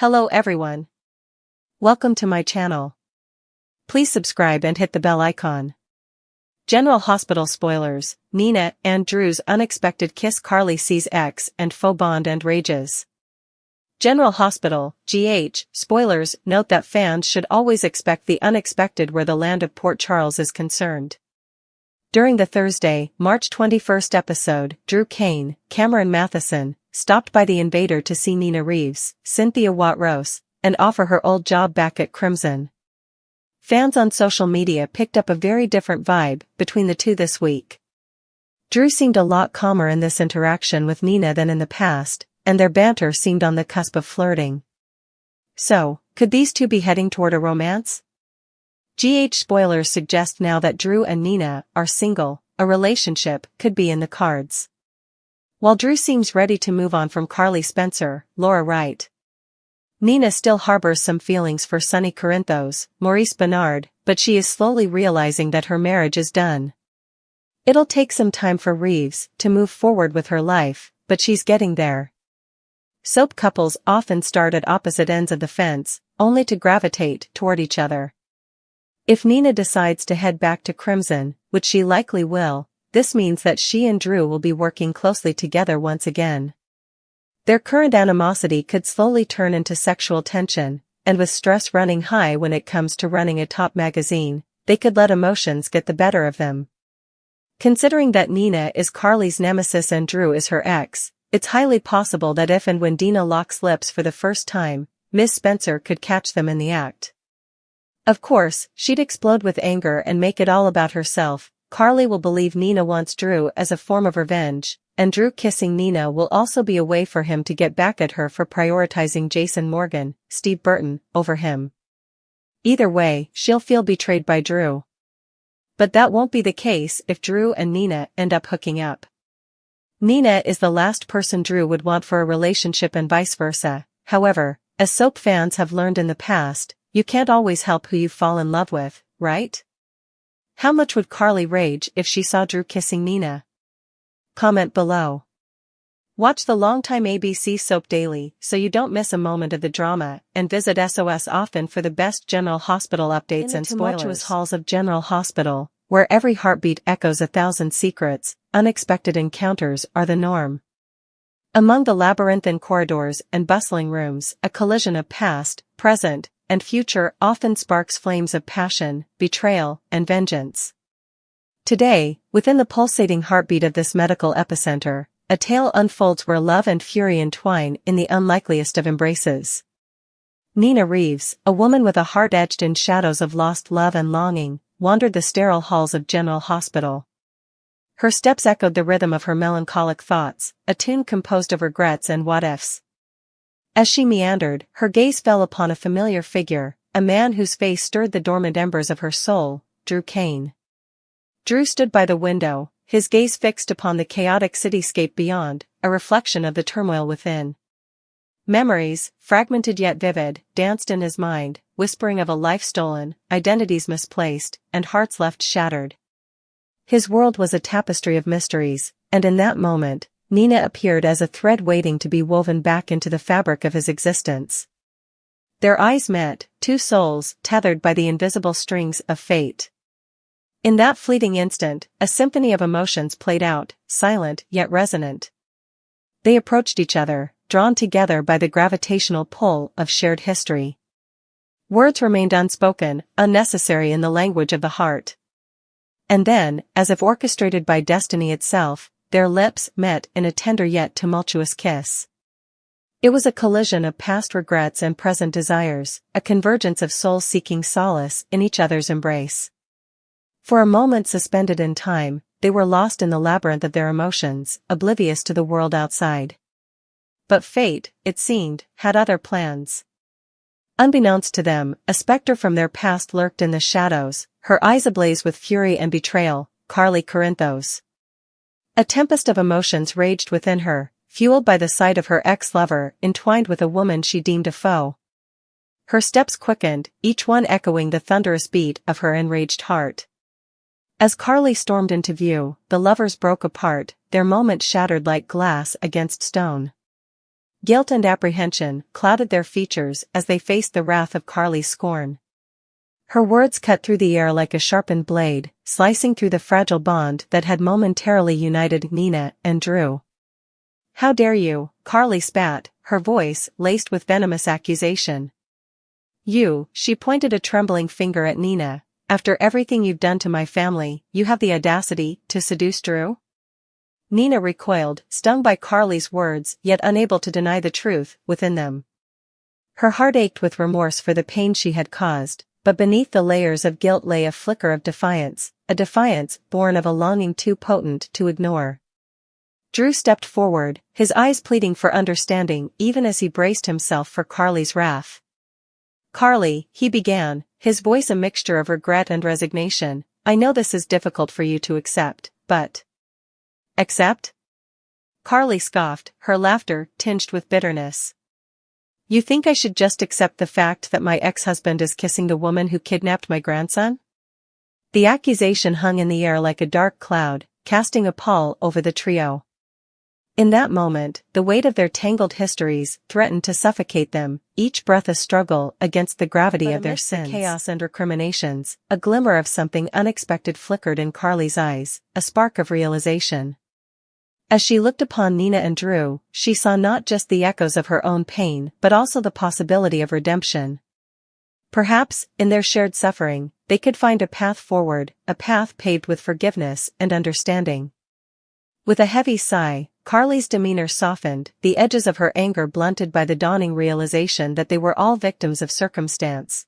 Hello everyone. Welcome to my channel. Please subscribe and hit the bell icon. General Hospital spoilers: Nina and Drew's unexpected kiss. Carly sees ex and faux bond and rages. General Hospital, GH, spoilers note that fans should always expect the unexpected where the land of Port Charles is concerned. During the Thursday, March 21st episode, Drew Cain, Cameron Matheson, stopped by the Invader to see Nina Reeves, Cynthia Watt-Rose, and offer her old job back at Crimson. Fans on social media picked up a very different vibe between the two this week. Drew seemed a lot calmer in this interaction with Nina than in the past, and their banter seemed on the cusp of flirting. So, could these two be heading toward a romance? GH spoilers suggest now that Drew and Nina are single, a relationship could be in the cards. While Drew seems ready to move on from Carly Spencer, Laura Wright. Nina still harbors some feelings for Sonny Corinthos, Maurice Benard, but she is slowly realizing that her marriage is done. It'll take some time for Reeves to move forward with her life, but she's getting there. Soap couples often start at opposite ends of the fence, only to gravitate toward each other. If Nina decides to head back to Crimson, which she likely will, this means that she and Drew will be working closely together once again. Their current animosity could slowly turn into sexual tension, and with stress running high when it comes to running a top magazine, they could let emotions get the better of them. Considering that Nina is Carly's nemesis and Drew is her ex, it's highly possible that if and when Nina locks lips for the first time, Ms. Spencer could catch them in the act. Of course, she'd explode with anger and make it all about herself. Carly will believe Nina wants Drew as a form of revenge, and Drew kissing Nina will also be a way for him to get back at her for prioritizing Jason Morgan, Steve Burton, over him. Either way, she'll feel betrayed by Drew. But that won't be the case if Drew and Nina end up hooking up. Nina is the last person Drew would want for a relationship and vice versa. However, as soap fans have learned in the past, you can't always help who you fall in love with, right? How much would Carly rage if she saw Drew kissing Nina? Comment below. Watch the longtime ABC Soap Daily so you don't miss a moment of the drama, and visit SOS often for the best General Hospital updates and spoilers. In the tumultuous halls of General Hospital, where every heartbeat echoes 1,000 secrets, unexpected encounters are the norm. Among the labyrinthine corridors and bustling rooms, a collision of past, present, and future often sparks flames of passion, betrayal, and vengeance. Today, within the pulsating heartbeat of this medical epicenter, a tale unfolds where love and fury entwine in the unlikeliest of embraces. Nina Reeves, a woman with a heart etched in shadows of lost love and longing, wandered the sterile halls of General Hospital. Her steps echoed the rhythm of her melancholic thoughts, a tune composed of regrets and what-ifs. As she meandered, her gaze fell upon a familiar figure, a man whose face stirred the dormant embers of her soul, Drew Cain. Drew stood by the window, his gaze fixed upon the chaotic cityscape beyond, a reflection of the turmoil within. Memories, fragmented yet vivid, danced in his mind, whispering of a life stolen, identities misplaced, and hearts left shattered. His world was a tapestry of mysteries, and in that moment, Nina appeared as a thread waiting to be woven back into the fabric of his existence. Their eyes met, two souls tethered by the invisible strings of fate. In that fleeting instant, a symphony of emotions played out, silent yet resonant. They approached each other, drawn together by the gravitational pull of shared history. Words remained unspoken, unnecessary in the language of the heart. And then, as if orchestrated by destiny itself, their lips met in a tender yet tumultuous kiss. It was a collision of past regrets and present desires, a convergence of souls seeking solace in each other's embrace. For a moment suspended in time, they were lost in the labyrinth of their emotions, oblivious to the world outside. But fate, it seemed, had other plans. Unbeknownst to them, a specter from their past lurked in the shadows, her eyes ablaze with fury and betrayal, Carly Corinthos. A tempest of emotions raged within her, fueled by the sight of her ex-lover entwined with a woman she deemed a foe. Her steps quickened, each one echoing the thunderous beat of her enraged heart. As Carly stormed into view, the lovers broke apart, their moment shattered like glass against stone. Guilt and apprehension clouded their features as they faced the wrath of Carly's scorn. Her words cut through the air like a sharpened blade, slicing through the fragile bond that had momentarily united Nina and Drew. "How dare you?" Carly spat, her voice laced with venomous accusation. She pointed a trembling finger at Nina. "After everything you've done to my family, you have the audacity to seduce Drew?" Nina recoiled, stung by Carly's words yet unable to deny the truth within them. Her heart ached with remorse for the pain she had caused, but beneath the layers of guilt lay a flicker of defiance, a defiance born of a longing too potent to ignore. Drew stepped forward, his eyes pleading for understanding even as he braced himself for Carly's wrath. "Carly," he began, his voice a mixture of regret and resignation, "I know this is difficult for you to accept, but—" "Accept?" Carly scoffed, her laughter tinged with bitterness. "You think I should just accept the fact that my ex-husband is kissing the woman who kidnapped my grandson?" The accusation hung in the air like a dark cloud, casting a pall over the trio. In that moment, the weight of their tangled histories threatened to suffocate them, each breath a struggle against the gravity of their sins. The chaos and recriminations, a glimmer of something unexpected flickered in Carly's eyes, a spark of realization. As she looked upon Nina and Drew, she saw not just the echoes of her own pain but also the possibility of redemption. Perhaps, in their shared suffering, they could find a path forward, a path paved with forgiveness and understanding. With a heavy sigh, Carly's demeanor softened, the edges of her anger blunted by the dawning realization that they were all victims of circumstance.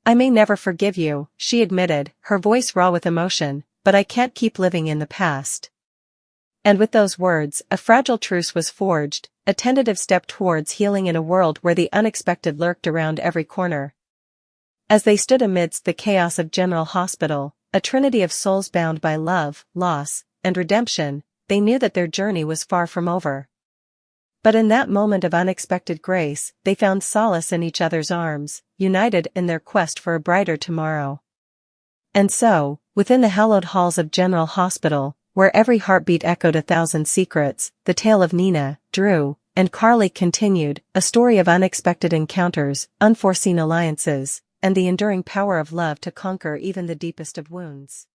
"I may never forgive you," she admitted, her voice raw with emotion, "but I can't keep living in the past." And with those words, a fragile truce was forged, a tentative step towards healing in a world where the unexpected lurked around every corner. As they stood amidst the chaos of General Hospital, a trinity of souls bound by love, loss, and redemption, they knew that their journey was far from over. But in that moment of unexpected grace, they found solace in each other's arms, united in their quest for a brighter tomorrow. And so, within the hallowed halls of General Hospital, where every heartbeat echoed 1,000 secrets, the tale of Nina, Drew, and Carly continued, a story of unexpected encounters, unforeseen alliances, and the enduring power of love to conquer even the deepest of wounds.